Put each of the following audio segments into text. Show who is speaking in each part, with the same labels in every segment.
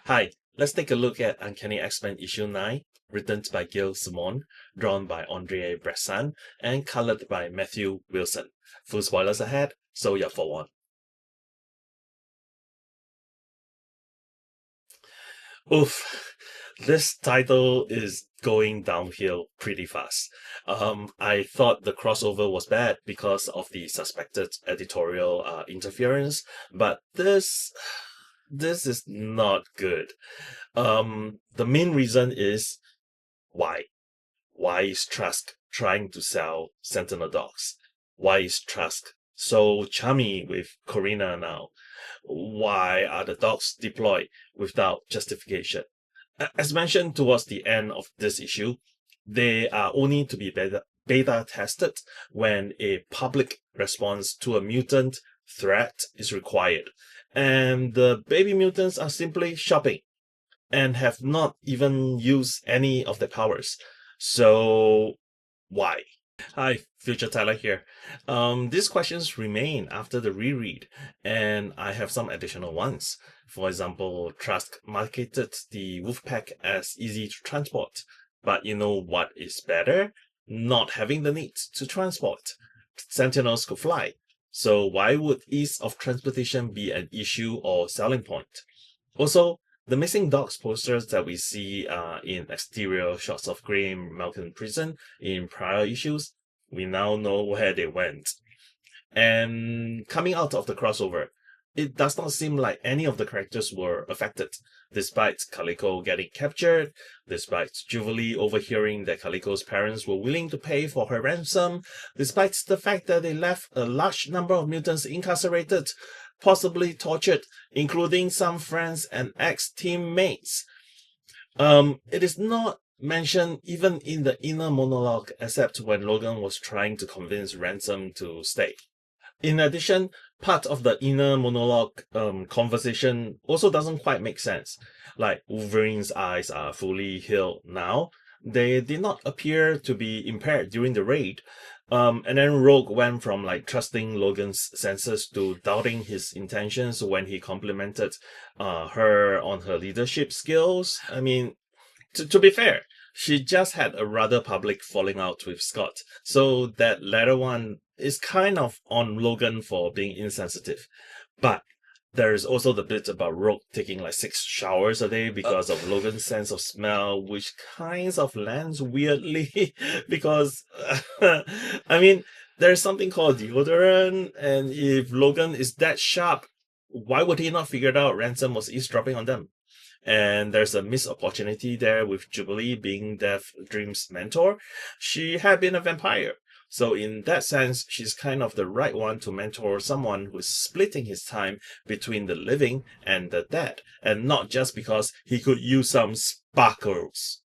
Speaker 1: Hi, let's take a look at Uncanny X-Men issue 9, written by Gail Simone, drawn by Andrei Bressan, and colored by Matthew Wilson. Full spoilers ahead, so you're forewarned. Oof, this title is going downhill pretty fast. I thought the crossover was bad because of the suspected editorial interference, but this is not good. The main reason is why. Why is Trask trying to sell Sentinel dogs? Why is Trask so chummy with Corina now? Why are the dogs deployed without justification? As mentioned towards the end of this issue, they are only to be beta tested when a public response to a mutant threat is required. And the baby mutants are simply shopping and have not even used any of their powers. So why? Hi, Future Tyler here. These questions remain after the reread, and I have some additional ones. For example, Trask marketed the Wolfpack as easy to transport, but you know what is better? Not having the need to transport. Sentinels could fly, so why would ease of transportation be an issue or selling point? Also, the missing dogs posters that we see in exterior shots of Grey Mountain Prison in prior issues, we now know where they went. And coming out of the crossover, it does not seem like any of the characters were affected, despite Calico getting captured, despite Jubilee overhearing that Calico's parents were willing to pay for her ransom, despite the fact that they left a large number of mutants incarcerated, possibly tortured, including some friends and ex-teammates. It is not mentioned even in the inner monologue, except when Logan was trying to convince Ransom to stay. In addition, part of the inner monologue conversation also doesn't quite make sense. Like Wolverine's eyes are fully healed now. They did not appear to be impaired during the raid. And then Rogue went from like trusting Logan's senses to doubting his intentions when he complimented her on her leadership skills. I mean, to be fair, she just had a rather public falling out with Scott, so that latter one is kind of on Logan for being insensitive. But there's also the bit about Rogue taking like 6 showers a day because of Logan's sense of smell, which kinds of lands weirdly because, I mean, there's something called deodorant, and if Logan is that sharp, why would he not figure out Ransom was eavesdropping on them? And there's a missed opportunity there with Jubilee being Death Dream's mentor. She had been a vampire. So in that sense, she's kind of the right one to mentor someone who's splitting his time between the living and the dead, and not just because he could use some sparkles.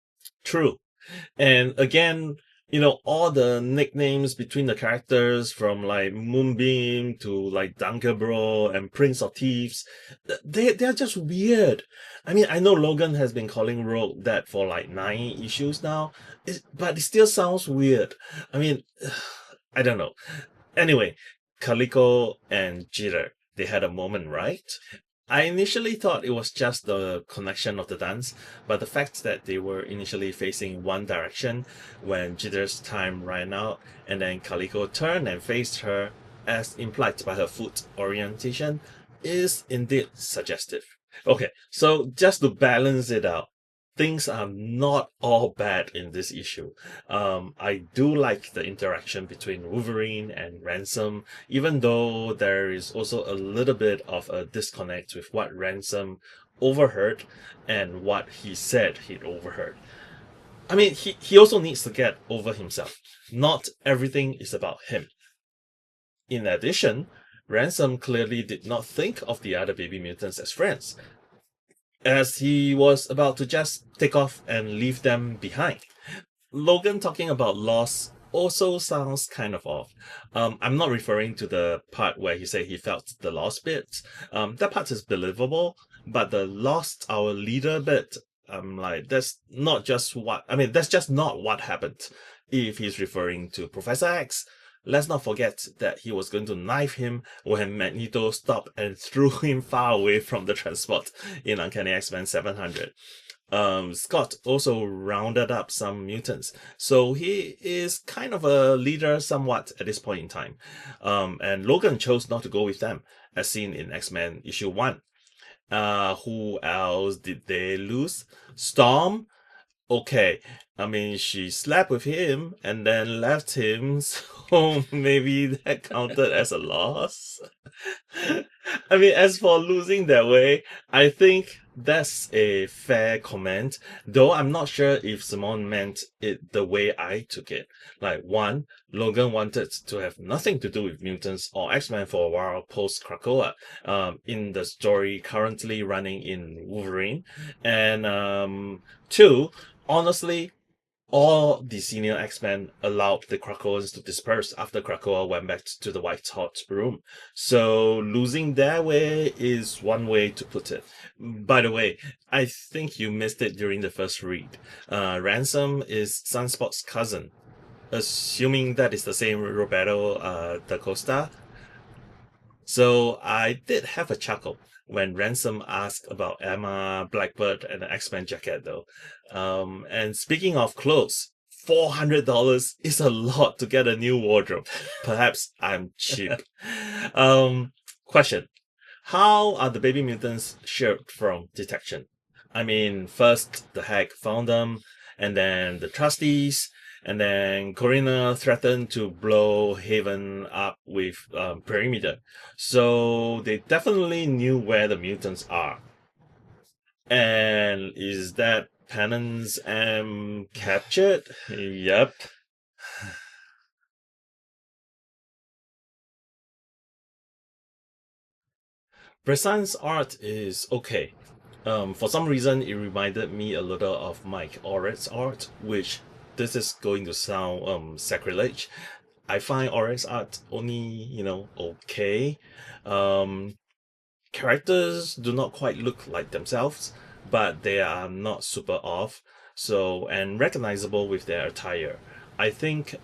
Speaker 1: True. And again, all the nicknames between the characters from like Moonbeam to like Dunkerbro and Prince of Thieves, they're just weird. I mean, I know Logan has been calling Rogue that for like 9 issues now, but it still sounds weird. I mean, I don't know. Anyway, Calico and Jeter, they had a moment, right? I initially thought it was just the connection of the dance, but the fact that they were initially facing one direction when Jitter's time ran out, and then Calico turned and faced her, as implied by her foot orientation, is indeed suggestive. Okay, so just to balance it out, things are not all bad in this issue. I do like the interaction between Wolverine and Ransom, even though there is also a little bit of a disconnect with what Ransom overheard and what he said he'd overheard. I mean, he also needs to get over himself. Not everything is about him. In addition, Ransom clearly did not think of the other baby mutants as friends, as he was about to just take off and leave them behind. Logan talking about loss also sounds kind of off. I'm not referring to the part where he said he felt the loss bit. That part is believable, but the lost our leader bit, I'm like, that's just not what happened. If he's referring to Professor X, let's not forget that he was going to knife him when Magneto stopped and threw him far away from the transport in Uncanny X-Men 700. Scott also rounded up some mutants, so he is kind of a leader somewhat at this point in time. And Logan chose not to go with them, as seen in X-Men issue 1. Who else did they lose? Storm? Okay, I mean, she slept with him and then left him, so maybe that counted as a loss. I mean, as for losing that way, I think that's a fair comment, though I'm not sure if Simone meant it the way I took it. Like, one, Logan wanted to have nothing to do with mutants or X-Men for a while post Krakoa, in the story currently running in Wolverine. And two, honestly, all the senior X-Men allowed the Krakoans to disperse after Krakoa went back to the White Hot Room. So losing their way is one way to put it. By the way, I think you missed it during the first read. Ransom is Sunspot's cousin. Assuming that is the same Roberto da Costa. So I did have a chuckle when Ransom asked about Emma, Blackbird, and the X-Men jacket, though. And speaking of clothes, $400 is a lot to get a new wardrobe. Perhaps I'm cheap. Question. How are the baby mutants shielded from detection? I mean, first the Hag found them, and then the trustees, and then Corinna threatened to blow Haven up with perimeter. So they definitely knew where the mutants are. And is that Penance captured? Yep. Bressan's art is okay. For some reason, it reminded me a little of Mike Orrick's art, which this is going to sound sacrilege. I find Orrick's art only, okay. Um, Characters do not quite look like themselves, but they are not super off, so and recognizable with their attire. I think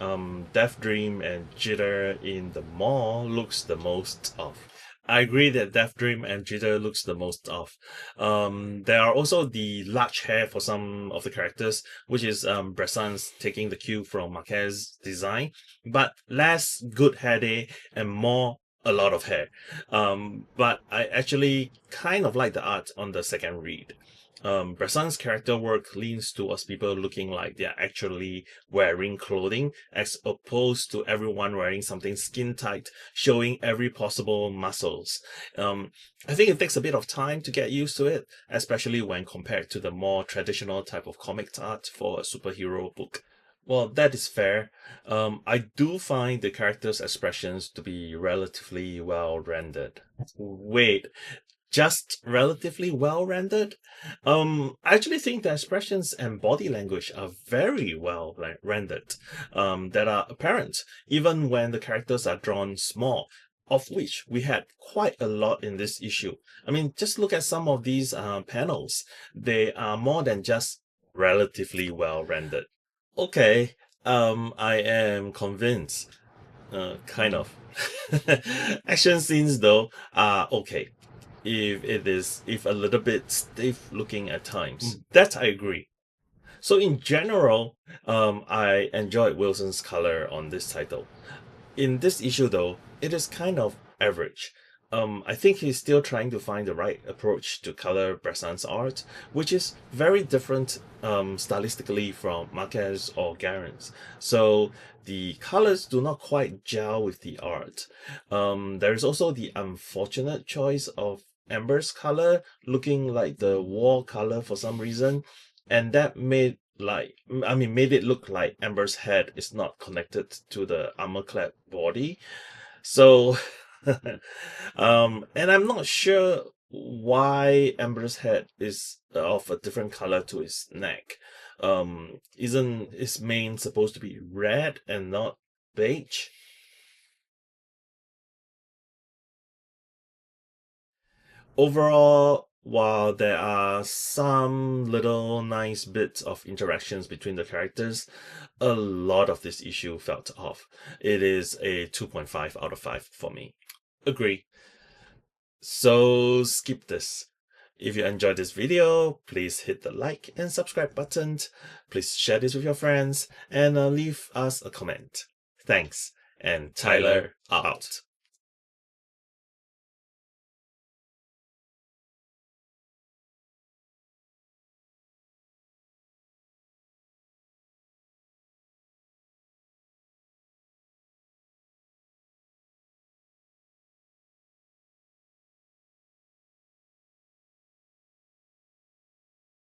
Speaker 1: Death Dream and Jitter in the mall looks the most off. I agree that Death Dream and Jitter looks the most off. There are also the large hair for some of the characters, which is Bressan's taking the cue from Marquez's design, but less good hair day and more a lot of hair. But I actually kind of like the art on the second read. Bressan's character work leans towards people looking like they're actually wearing clothing, as opposed to everyone wearing something skin tight, showing every possible muscles. I think it takes a bit of time to get used to it, especially when compared to the more traditional type of comic art for a superhero book. Well, that is fair. I do find the characters' expressions to be relatively well rendered. Wait, just relatively well rendered? I actually think the expressions and body language are very well rendered. That are apparent even when the characters are drawn small, of which we had quite a lot in this issue. I mean, just look at some of these panels. They are more than just relatively well rendered. Okay, I am convinced. Kind of. Action scenes though are okay. If a little bit stiff looking at times. That I agree. So in general, I enjoyed Wilson's color on this title. In this issue though, it is kind of average. I think he's still trying to find the right approach to color Bressan's art, which is very different stylistically from Marquez or Garen's. So the colors do not quite gel with the art. There is also the unfortunate choice of Amber's color looking like the wall color for some reason, and that made it look like Amber's head is not connected to the armor-clad body. So, and I'm not sure why Amber's head is of a different color to his neck. Isn't his mane supposed to be red and not beige? Overall, While there are some little nice bits of interactions between the characters, a lot of this issue felt off. It is a 2.5 out of 5 for me. Agree. So skip this. If you enjoyed this video, please hit the like and subscribe button. Please share this with your friends and leave us a comment. Thanks, and Tyler out.